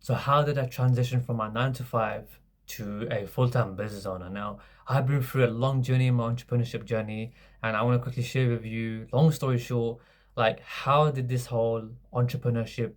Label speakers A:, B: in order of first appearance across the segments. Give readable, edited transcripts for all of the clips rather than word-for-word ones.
A: So how did I transition from my 9 to 5 to a full-time business owner? Now, I've been through a long journey in my entrepreneurship journey, and I want to quickly share with you, long story short, like how did this whole entrepreneurship,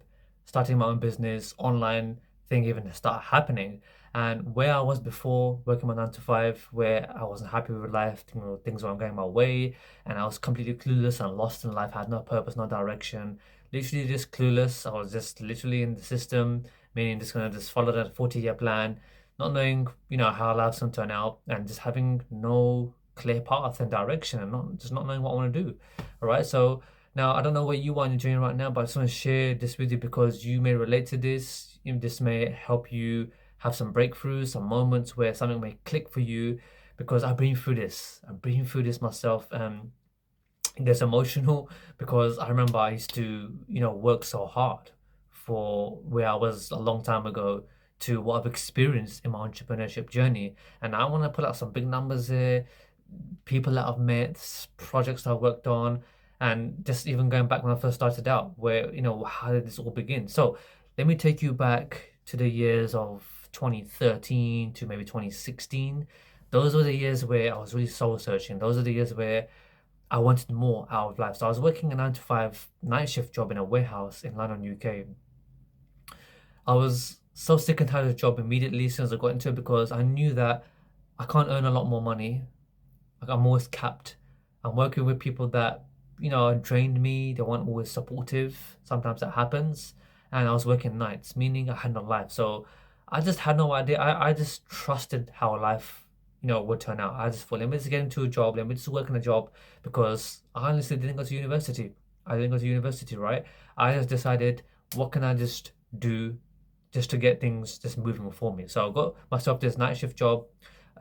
A: starting my own business, online thing even start happening? And where I was before working my 9 to 5, where I wasn't happy with life, things weren't going my way, and I was completely clueless and lost in life, had no purpose, no direction, literally just clueless. I was just literally in the system, meaning just gonna just follow that 40-year plan, not knowing, how life's gonna turn out, and just having no clear path and direction, and not knowing what I want to do. All right. So now I don't know where you are in your journey right now, but I just want to share this with you because you may relate to this. This may help you have some breakthroughs, some moments where something may click for you. Because I've been through this. I've been through this myself. It gets emotional because I remember I used to, work so hard for where I was a long time ago to what I've experienced in my entrepreneurship journey. And I want to put out some big numbers here, people that I've met, projects I've worked on, and just even going back when I first started out, where, how did this all begin? So let me take you back to the years of 2013 to maybe 2016. Those were the years where I was really soul searching. Those are the years where I wanted more out of life. So I was working a 9 to 5 night shift job in a warehouse in London, UK. I was so sick and tired of the job immediately as soon as I got into it because I knew that I can't earn a lot more money. Like I'm always capped. I'm working with people that, drained me. They weren't always supportive. Sometimes that happens. And I was working nights, meaning I had no life. So I just had no idea. I just trusted how life, would turn out. I just thought, let me just get into a job. Let me just work in a job because I honestly didn't go to university. I didn't go to university, right? I just decided, what can I just do just to get things just moving for me? So I got myself this night shift job.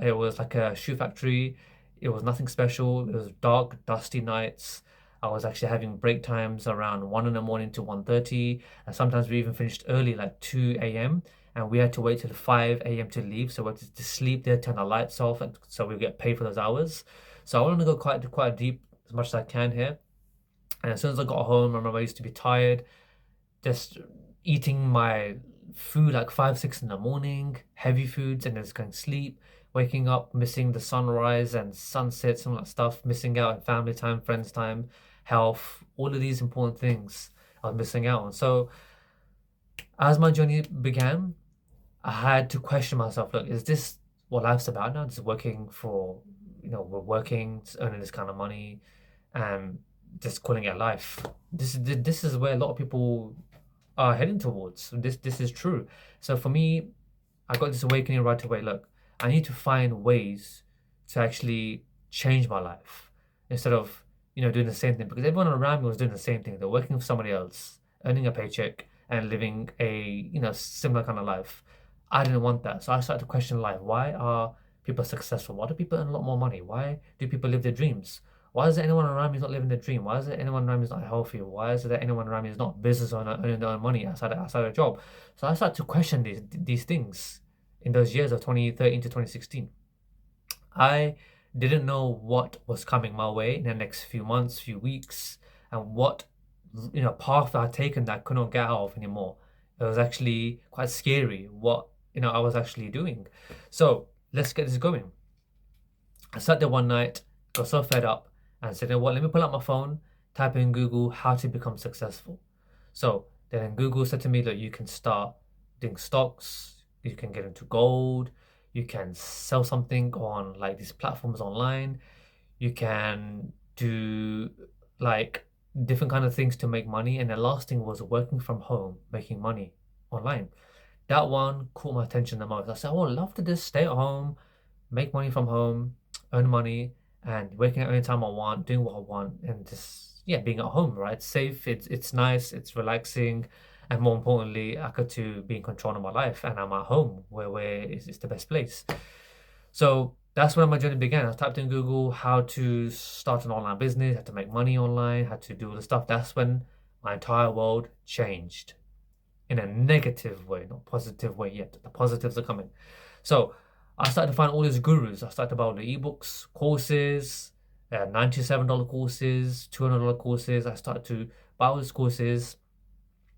A: It was like a shoe factory. It was nothing special. It was dark, dusty nights. I was actually having break times around 1 in the morning to 1:30, and sometimes we even finished early, like 2 a.m., and we had to wait till 5 a.m. to leave. So we had to sleep there, turn the lights off, and so we get paid for those hours. So I want to go quite deep as much as I can here. And as soon as I got home, I remember I used to be tired, just eating my food like 5, 6 in the morning, heavy foods, and then just going to sleep, waking up, missing the sunrise and sunset, some of that stuff, missing out on family time, friends time, health, all of these important things I was missing out on. So as my journey began, I had to question myself, look, is this what life's about now? Just working for, we're working, just earning this kind of money and just calling it life. This is where a lot of people are heading towards. This is true. So for me, I got this awakening right away. Look, I need to find ways to actually change my life instead of doing the same thing because everyone around me was doing the same thing. They're working for somebody else, earning a paycheck, and living a similar kind of life. I didn't want that, so I started to question life. Why are people successful? Why do people earn a lot more money? Why do people live their dreams? Why is there anyone around me who's not living their dream? Why is there anyone around me who's not healthy? Why is there anyone around me who's not business owner earning their own money outside a job? So I started to question these things in those years of 2013 to 2016. I didn't know what was coming my way in the next few months, few weeks, and what path I'd taken that I could not get out of anymore. It was actually quite scary what I was actually doing. So let's get this going. I sat there one night, got so fed up, and said, you know what, let me pull out my phone, type in Google how to become successful. So then Google said to me that you can start doing stocks, you can get into gold, you can sell something on like these platforms online, you can do like different kind of things to make money. And the last thing was working from home, making money online. That one caught my attention the most. I said, oh, I'd love to just stay at home, make money from home, earn money, and waking up anytime I want, doing what I want, and just being at home, right? It's safe, it's nice, it's relaxing, and more importantly, I get to be in control of my life, and I'm at home, where it's the best place. So that's when my journey began. I typed in Google how to start an online business, how to make money online, how to do all the stuff. That's when my entire world changed in a negative way, not positive way yet. The positives are coming. So I started to find all these gurus. I started to buy all the ebooks, courses, $97 courses, $200 courses. I started to buy all these courses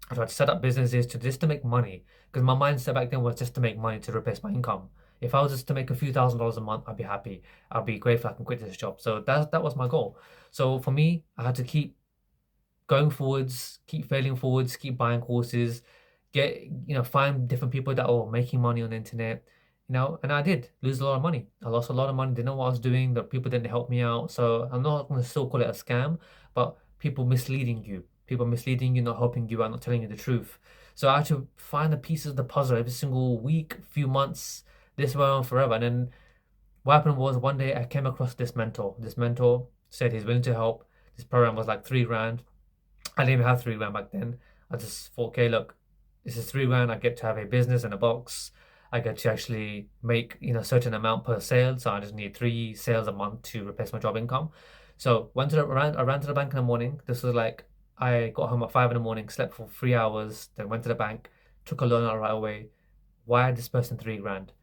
A: I tried to set up businesses to just to make money because my mindset back then was just to make money to replace my income. If I was just to make a few $1,000s a month, I'd be happy. I'd be grateful I can quit this job. So that was my goal. So for me, I had to keep going forwards, keep failing forwards, keep buying courses, get find different people that were making money on the internet, and I did lose a lot of money. I lost a lot of money, didn't know what I was doing, the people didn't help me out. So I'm not gonna still call it a scam, but people misleading you, not helping you out, not telling you the truth. So I had to find the pieces of the puzzle every single week, few months. This went on forever. And then what happened was one day I came across this mentor. This mentor said he's willing to help. This program was like 3 grand. I didn't even have 3 grand back then. I just thought, okay, look, this is 3 grand. I get to have a business in a box. I get to actually make a certain amount per sale. So I just need 3 sales a month to replace my job income. So I ran to the bank in the morning. This was like I got home at 5 in the morning, slept for 3 hours, then went to the bank, took a loan out right away, wired this person 3 grand.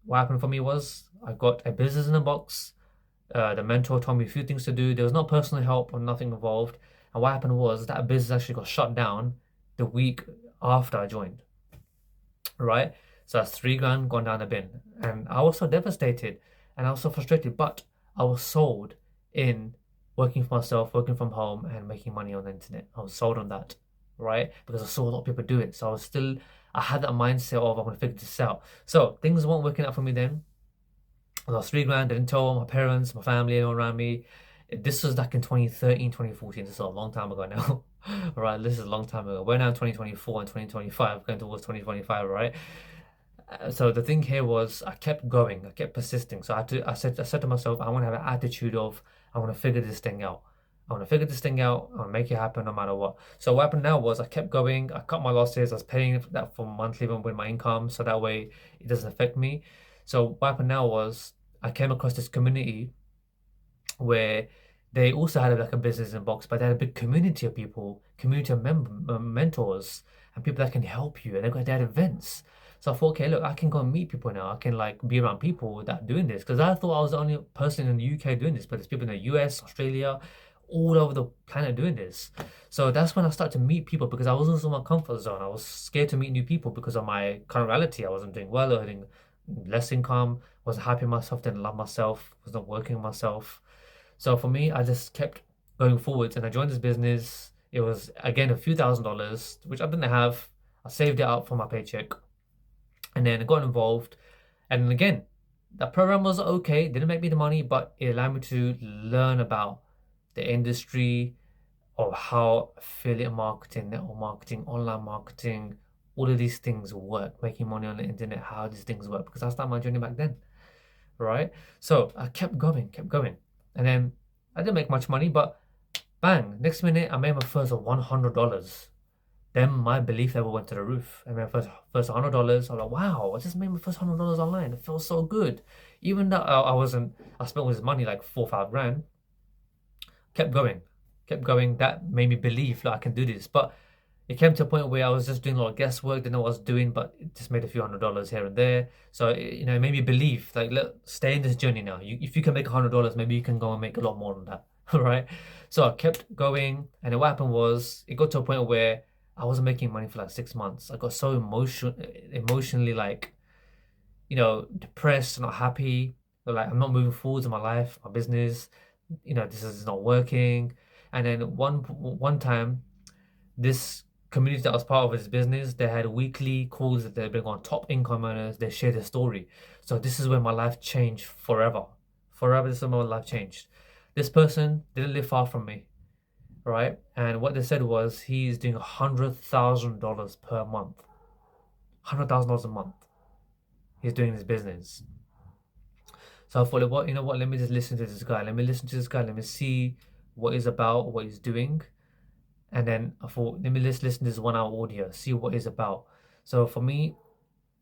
A: What happened for me was I got a business in a box. The mentor told me a few things to do. There was no personal help or nothing involved. And what happened was that business actually got shut down the week after I joined. Right? So that's 3 grand gone down the bin. And I was so devastated and I was so frustrated, but I was sold in working for myself, working from home, and making money on the internet. I was sold on that, right? Because I saw a lot of people do it. So I had that mindset of I'm gonna figure this out. So things weren't working out for me then. I lost 3 grand, I didn't tell my parents, my family, anyone around me. This was back in 2013, 2014. This is a long time ago now. Right, this is a long time ago. We're now in 2024 and 2025, going towards 2025, right? So the thing here was I kept going, I kept persisting. So I said to myself, I want to have an attitude of I want to figure this thing out. I want to figure this thing out. I want to make it happen no matter what. So what happened now was I kept going. I cut my losses. I was paying that for monthly with my income, so that way it doesn't affect me. So what happened now was I came across this community where they also had like a business inbox, but they had a big community of people, community of mentors, and people that can help you. And they had events. So I thought, okay, look, I can go and meet people now. I can like be around people that are doing this because I thought I was the only person in the UK doing this, but there's people in the US, Australia, all over the planet doing this. So that's when I started to meet people because I was also in my comfort zone. I was scared to meet new people because of my current reality. I wasn't doing well, earning less income, wasn't happy with myself, didn't love myself, was not working on myself. So for me, I just kept going forwards and I joined this business. It was again a few $1,000s, which I didn't have. I saved it up for my paycheck and then I got involved. And then again, that program was okay, didn't make me the money, but it allowed me to learn about the industry of how affiliate marketing, network marketing, online marketing, all of these things work, making money on the internet, how these things work, because I started my journey back then, right? So I kept going, kept going. And then I didn't make much money, but bang, next minute I made my first $100. Then my belief level went to the roof. I made my first $100. I was like, wow, I just made my first $100 online. It felt so good. Even though I spent all this money, like 4 or 5 grand, kept going, kept going. That made me believe that I can do this. But it came to a point where I was just doing a lot of guesswork, didn't know what I was doing, but it just made a few $100 here and there. So it made me believe, like, look, stay in this journey now. If you can make $100, maybe you can go and make a lot more than that, right? So I kept going, and then what happened was it got to a point where I wasn't making money for like 6 months. I got so emotionally like, depressed, not happy. Like I'm not moving forwards in my life, my business. This is not working. And then one time, this community that I was part of this business, they had weekly calls that they bring on top income earners. They share their story. So this is when my life changed forever. Forever, this is when my life changed. This person didn't live far from me, right? And what they said was he's doing $100,000 per month. $100,000 a month. He's doing this business. So I thought, what, let me just listen to this guy. Let me listen to this guy. Let me see what he's about, what he's doing. And then I thought, let me just listen to this 1 hour audio, see what he's about. So for me,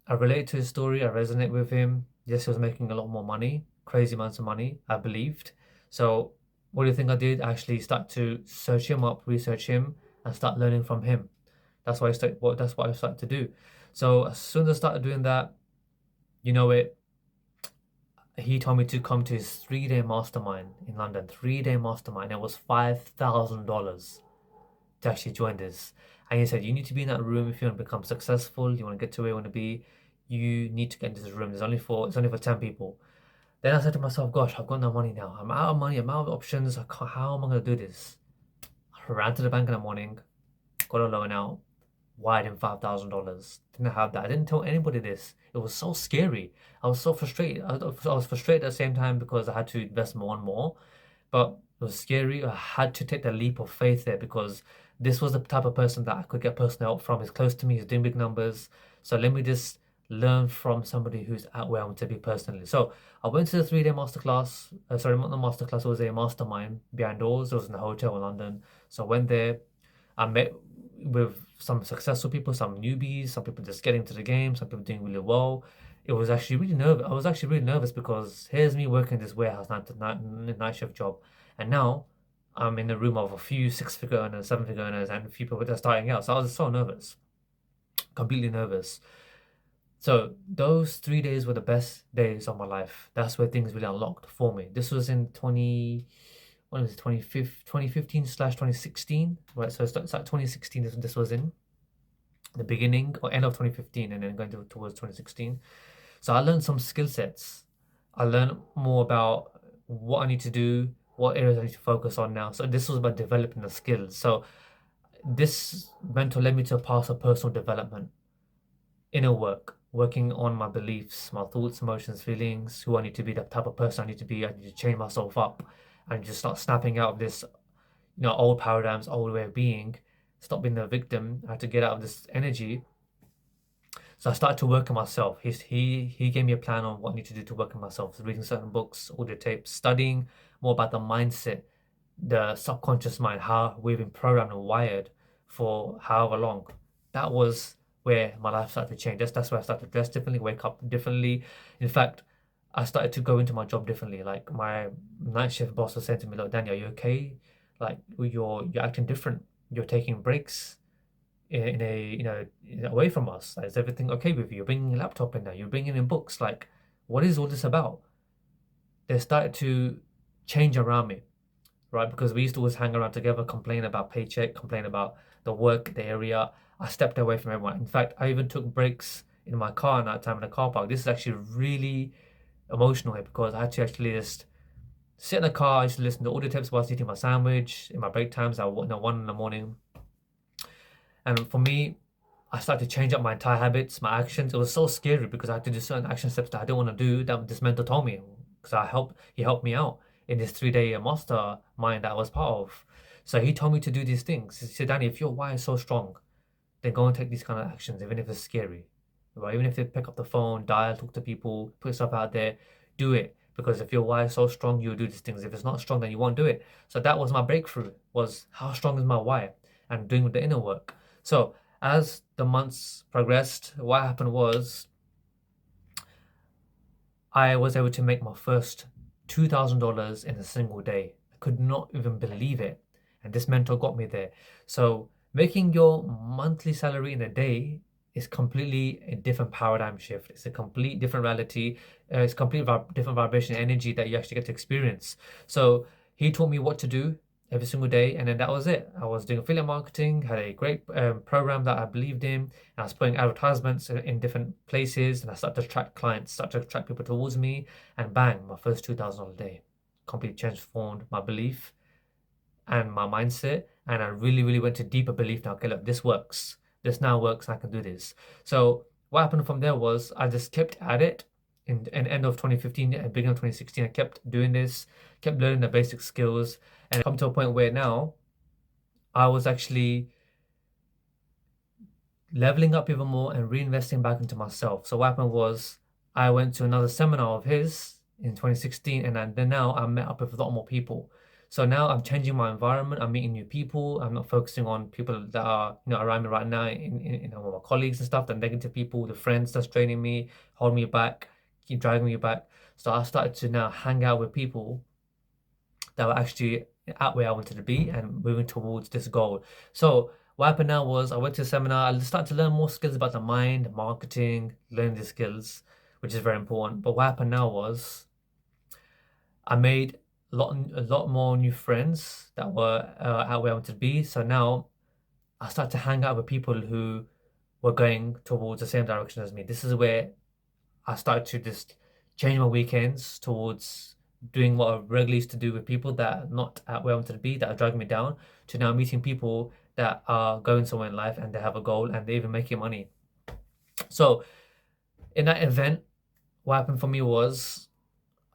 A: I relate to his story. I resonate with him. Yes, he was making a lot more money, crazy amounts of money, I believed. So what do you think I did? I actually start to search him up, research him, and start learning from him. That's what I started to do. So as soon as I started doing that, he told me to come to his 3-day mastermind in London. 3-day mastermind. It was $5,000 to actually join this. And he said, you need to be in that room if you want to become successful, you want to get to where you want to be, you need to get into this room. It's only for 10 people. Then I said to myself, gosh, I've got no money now. I'm out of money, I'm out of options. How am I going to do this? I ran to the bank in the morning, got a loan out, wired in $5,000. Didn't have that. I didn't tell anybody this. It was so scary. I was so frustrated. I was frustrated at the same time because I had to invest more and more. But it was scary. I had to take the leap of faith there because this was the type of person that I could get personal help from. He's close to me, he's doing big numbers. So let me just learn from somebody who's at where I want to be personally. So I went to the 3-day masterclass. Sorry, not the masterclass, it was a mastermind behind doors. It was in a hotel in London. So I went there. I met with some successful people, some newbies, some people just getting to the game, some people doing really well. It was actually really nervous. I was actually really nervous because here's me working this warehouse night shift job, and now I'm in the room of a few six-figure earners, seven-figure earners, and a few people that are starting out. So I was so nervous, completely nervous. So those 3 days were the best days of my life. That's where things really unlocked for me. This was in 2015 slash 2016, right? So it's like 2016. This was in the beginning or end of 2015, and then going towards 2016. So I learned some skill sets. I learned more about what I need to do, what areas I need to focus on now. So this was about developing the skills. So this mentor led me to a path of personal development, inner work, working on my beliefs, my thoughts, emotions, feelings, who I need to be, the type of person I need to be. I need to change myself up and just start snapping out of this, old paradigms, old way of being. Stop being the victim. I had to get out of this energy. So I started to work on myself. He gave me a plan on what I need to do to work on myself. So reading certain books, audio tapes, studying more about the mindset, the subconscious mind, how we've been programmed and wired for however long. That was where my life started to change. That's where I started to dress differently, wake up differently. In fact, I started to go into my job differently. Like my night shift boss was saying to me, "Look, Danny, are you okay? Like you're acting different. You're taking breaks in a away from us. Like, is everything okay with you? You're bringing a laptop in there. You're bringing in books. Like, what is all this about?" They started to change around me, right? Because we used to always hang around together, complain about paycheck, complain about the work, the area. I stepped away from everyone. In fact, I even took breaks in my car in that time in the car park. This is actually really emotional here because I had to actually just sit in the car. I used to listen to audio tapes whilst eating my sandwich in my break times at 1 in the morning. And for me, I started to change up my entire habits, my actions. It was so scary because I had to do certain action steps that I didn't want to do that this mentor told me. Because he helped me out in this 3-day mastermind that I was part of. So he told me to do these things. He said, Danny, if your why is so strong, then go and take these kind of actions, even if it's scary. Right? Even if you pick up the phone, dial, talk to people, put yourself out there, do it. Because if your why is so strong, you'll do these things. If it's not strong, then you won't do it. So that was my breakthrough, was how strong is my why? And doing with the inner work. So as the months progressed, what happened was I was able to make my first $2,000 in a single day. I could not even believe it. And this mentor got me there. So making your monthly salary in a day is completely a different paradigm shift. It's a complete different reality. It's completely different vibration energy that you actually get to experience. So he taught me what to do every single day, and then that was it. I was doing affiliate marketing, had a great program that I believed in, and I was putting advertisements in different places, and I started to attract clients, started to attract people towards me, and bang, my first $2,000 a day. Completely transformed my belief and my mindset, and I really, really went to deeper belief now. Okay, look, this works. This now works, I can do this. So what happened from there was I just kept at it. In end of 2015, beginning of 2016, I kept doing this, kept learning the basic skills, and come to a point where now I was actually leveling up even more and reinvesting back into myself. So what happened was I went to another seminar of his in 2016, and then now I met up with a lot more people. So now I'm changing my environment. I'm meeting new people. I'm not focusing on people that are around me right now, in my colleagues and stuff. The negative people, the friends that's draining me, hold me back, keep driving me back. So I started to now hang out with people that were actually at where I wanted to be and moving towards this goal. So what happened now was I went to a seminar. I started to learn more skills about the mind, marketing, learning the skills, which is very important. But what happened now was I made a lot more new friends that were at where I wanted to be. So now I started to hang out with people who were going towards the same direction as me. This is where I started to just change my weekends towards doing what I regularly used to do with people that are not at where I wanted to be, that are dragging me down, to now meeting people that are going somewhere in life and they have a goal and they're even making money. So in that event, what happened for me was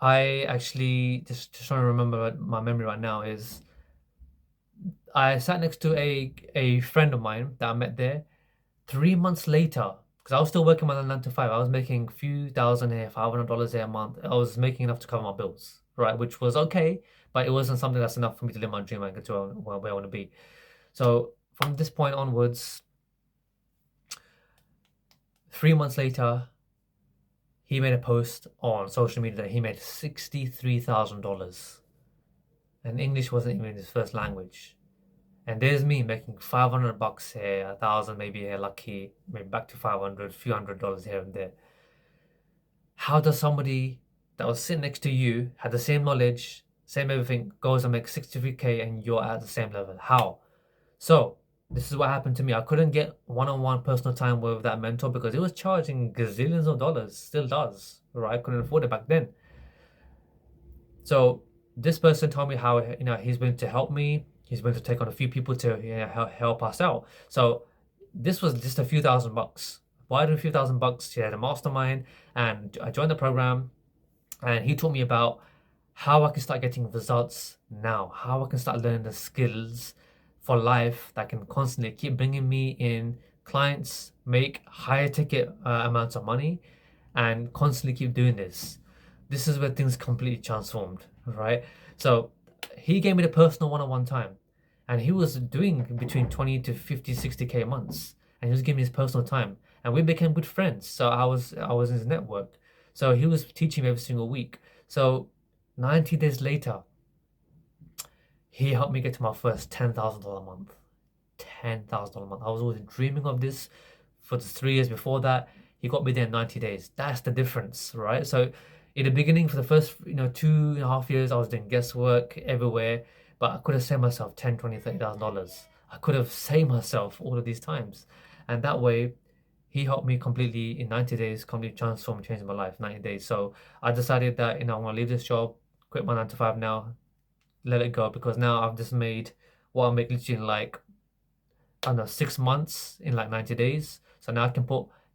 A: I actually just trying to remember my memory right now is I sat next to a friend of mine that I met there 3 months later, because I was still working my 9 to 5. I was making a few thousand here, $500 here a month. I was making enough to cover my bills, right? Which was okay, but it wasn't something that's enough for me to live my dream and get to where I want to be. So from this point onwards, 3 months later, he made a post on social media that he made $63,000. And English wasn't even his first language. And there's me making $500 here, 1,000 maybe here, lucky, maybe back to 500, few $100 here and there. How does somebody that was sitting next to you, had the same knowledge, same everything, goes and makes 63K and you're at the same level? How? So this is what happened to me. I couldn't get one-on-one personal time with that mentor because it was charging gazillions of dollars, still does, right? I couldn't afford it back then. So this person told me how he's willing to help me. He's willing to take on a few people to help us out. So this was just a few $1,000s. Why do a few $1,000s? He had a mastermind, and I joined the program, and he taught me about how I can start getting results now, how I can start learning the skills for life that can constantly keep bringing me in clients, make higher ticket amounts of money, and constantly keep doing this. This is where things completely transformed, right? So he gave me the personal one-on-one time, and he was doing between 20 to 50, 60K months, and he was giving me his personal time, and we became good friends. So I was in his network. So he was teaching me every single week. So 90 days later, he helped me get to my first $10,000 a month. $10,000 a month. I was always dreaming of this for the 3 years before that. He got me there in 90 days. That's the difference, right? So in the beginning, for the first 2.5 years, I was doing guesswork everywhere, but I could have saved myself 10, 20, $30,000. I could have saved myself all of these times. And that way, he helped me completely in 90 days, completely transform, change my life, 90 days. So I decided that, I'm going to leave this job, quit my 9 to 5 now, let it go, because now I've just made what I make literally in like, I don't know, 6 months in like 90 days. So now I can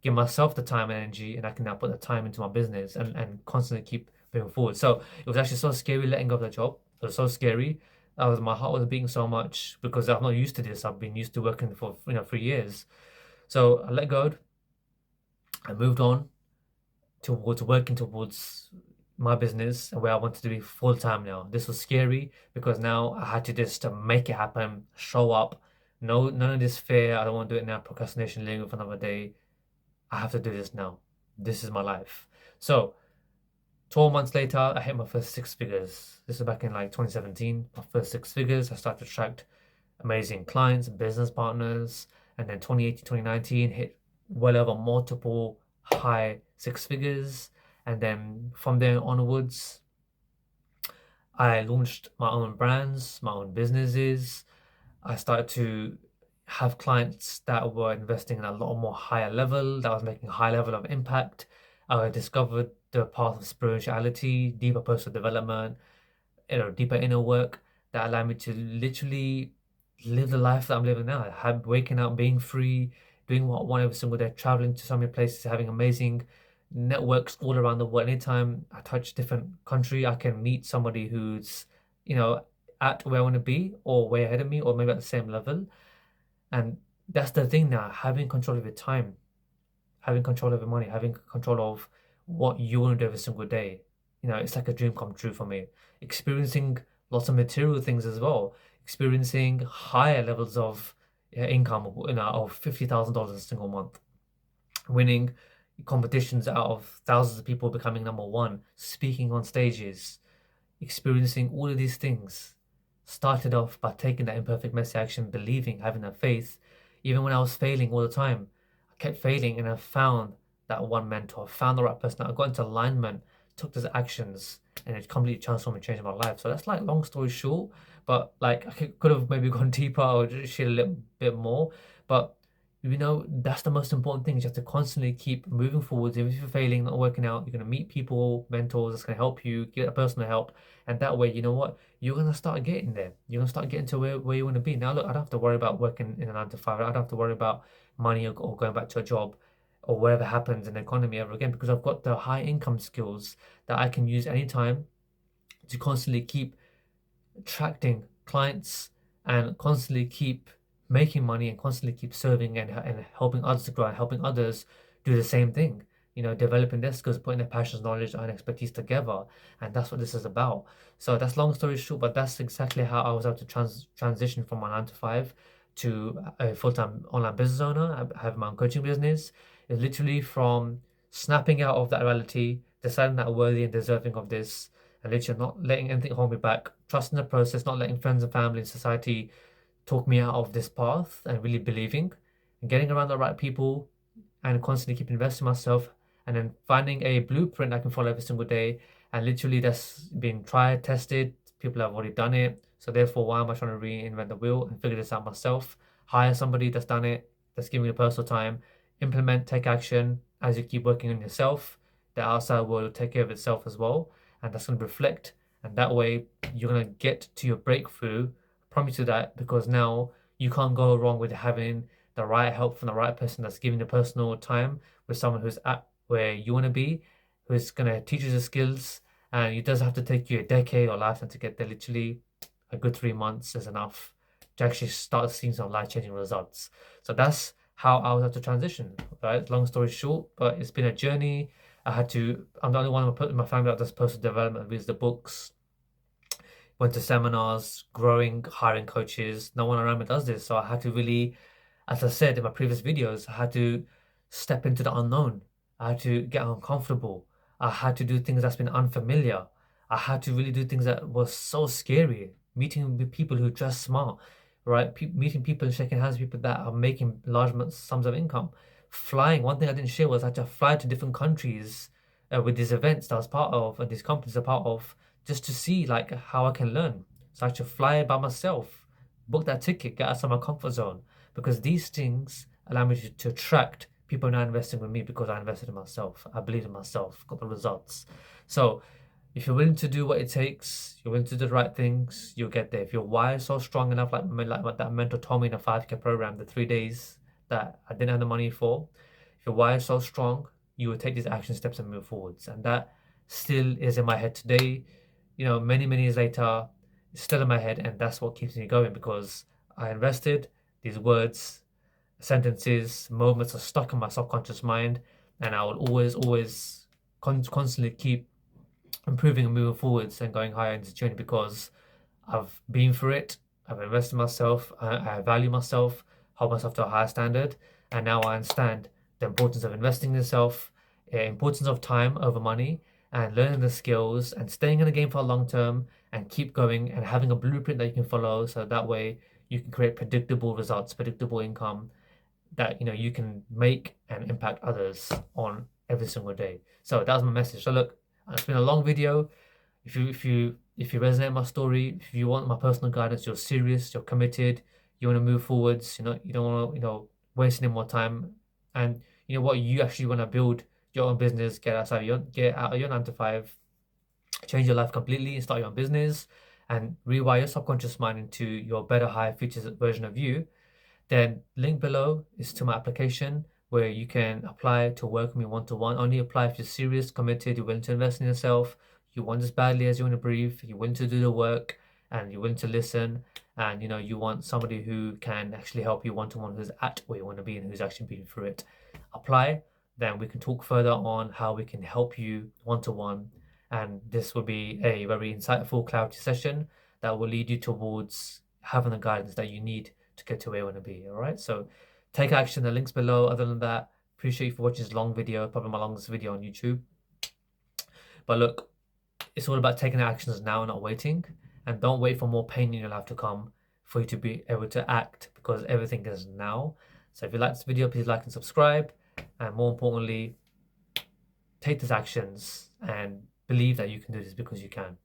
A: give myself the time and energy, and I can now put the time into my business and constantly keep moving forward. So it was actually so scary letting go of the job. It was so scary. My heart was beating so much because I'm not used to this. I've been used to working for 3 years. So I let go. I moved on towards working towards my business and where I wanted to be full time now. This was scary because now I had to just make it happen, show up. No, none of this fear. I don't want to do it now. Procrastination, leaving for another day. I have to do this now. This is my life. So 12 months later, I hit my first 6 figures. This is back in like 2017. My first 6 figures. I started to attract amazing clients, business partners. And then 2018, 2019 hit well over multiple high 6 figures. And then from there onwards, I launched my own brands, my own businesses. I started to have clients that were investing in a lot more higher level, that was making a high level of impact. I discovered the path of spirituality, deeper personal development, deeper inner work that allowed me to literally live the life that I'm living now. Waking up, being free, doing what I want every single day, traveling to so many places, having amazing networks all around the world. Anytime I touch different country, I can meet somebody who's, at where I want to be or way ahead of me or maybe at the same level. And that's the thing now, having control of your time, having control of your money, having control of what you want to do every single day. It's like a dream come true for me. Experiencing lots of material things as well, experiencing higher levels of income, of $50,000 a single month, winning competitions out of thousands of people, becoming number one, speaking on stages, experiencing all of these things. Started off by taking that imperfect messy action, believing, having that faith, even when I was failing all the time. I kept failing, and I found that one mentor, found the right person. I got into alignment took those actions, and it completely transformed and changed my life. So that's like long story short. But like I could have maybe gone deeper or just shared a little bit more. But that's the most important thing. You have to constantly keep moving forwards. Even if you're failing, not working out, you're gonna meet people, mentors that's gonna help you, get a personal help. And that way, you know what? You're gonna start getting there. You're gonna start getting to where you wanna be. Now look, I don't have to worry about working in a 9 to 5. I don't have to worry about money or going back to a job or whatever happens in the economy ever again, because I've got the high income skills that I can use anytime to constantly keep attracting clients and constantly keep making money and constantly keep serving and helping others to grow and helping others do the same thing. Developing their skills, putting their passions, knowledge, and expertise together. And that's what this is about. So that's long story short, but that's exactly how I was able to transition from my 9 to 5 to a full-time online business owner. I have my own coaching business. It's literally from snapping out of that reality, deciding that I'm worthy and deserving of this, and literally not letting anything hold me back, trusting the process, not letting friends and family and society talk me out of this path, and really believing and getting around the right people and constantly keep investing in myself, and then finding a blueprint I can follow every single day. And literally that's been tried, tested, people have already done it. So therefore, why am I trying to reinvent the wheel and figure this out myself? Hire somebody that's done it, that's giving you personal time, implement, take action as you keep working on yourself. The outside world will take care of itself as well, and that's going to reflect. And that way, you're going to get to your breakthrough. I promise you that, because now you can't go wrong with having the right help from the right person that's giving the personal time with someone who's at where you want to be, who's going to teach you the skills. And it doesn't have to take you a decade or lifetime to get there. Literally, a good 3 months is enough to actually start seeing some life-changing results. So that's how I was able to transition, right? Long story short, but it's been a journey. I'm the only one in my family that does personal development, reads the books, went to seminars, growing, hiring coaches. No one around me does this. So I had to really, as I said in my previous videos, I had to step into the unknown. I had to get uncomfortable. I had to do things that's been unfamiliar. I had to really do things that was so scary. Meeting with people who dress smart, right? Meeting people and shaking hands with people that are making large sums of income. Flying. One thing I didn't share was I had to fly to different countries with these events that I was part of and these companies are part of, just to see like how I can learn. So I had to fly by myself, book that ticket, get outside my comfort zone, because these things allow me to attract people now investing with me, because I invested in myself. I believe in myself, got the results. So if you're willing to do what it takes, you're willing to do the right things, you'll get there. If your why is so strong enough, like what that mentor told me in a 5K program, the 3 days that I didn't have the money for, if your why is so strong, you will take these action steps and move forwards. And that still is in my head today. Many, many years later, it's still in my head, and that's what keeps me going, because I invested. These words, sentences, moments are stuck in my subconscious mind, and I will always, always constantly keep improving and moving forwards and going higher in this journey, because I've been through it. I've invested in myself. I value myself, hold myself to a higher standard, and now I understand the importance of investing in yourself, importance of time over money, and learning the skills and staying in the game for a long term and keep going and having a blueprint that you can follow, so that way you can create predictable results, predictable income that you can make and impact others on every single day. So that was my message. So look, it's been a long video. If you resonate with my story, if you want my personal guidance, you're serious, you're committed, you want to move forwards, you don't want to waste any more time, and you actually want to build your own business, get out of your 9 to 5, change your life completely and start your own business, and rewire your subconscious mind into your better, higher, future version of you, then link below is to my application where you can apply to work with me one-to-one. Only apply if you're serious, committed, you're willing to invest in yourself, you want as badly as you want to breathe, you're willing to do the work, and you're willing to listen, and you want somebody who can actually help you one-to-one, who's at where you want to be and who's actually been through it. Apply, then we can talk further on how we can help you one-to-one, and this will be a very insightful clarity session that will lead you towards having the guidance that you need to get to where you want to be. All right, so take action. The link's below. Other than that, appreciate you for watching this long video, probably my longest video on YouTube. But look, it's all about taking actions now, not waiting. And don't wait for more pain in your life to come for you to be able to act, because everything is now. So if you like this video, please like and subscribe, and more importantly, take these actions and believe that you can do this because you can.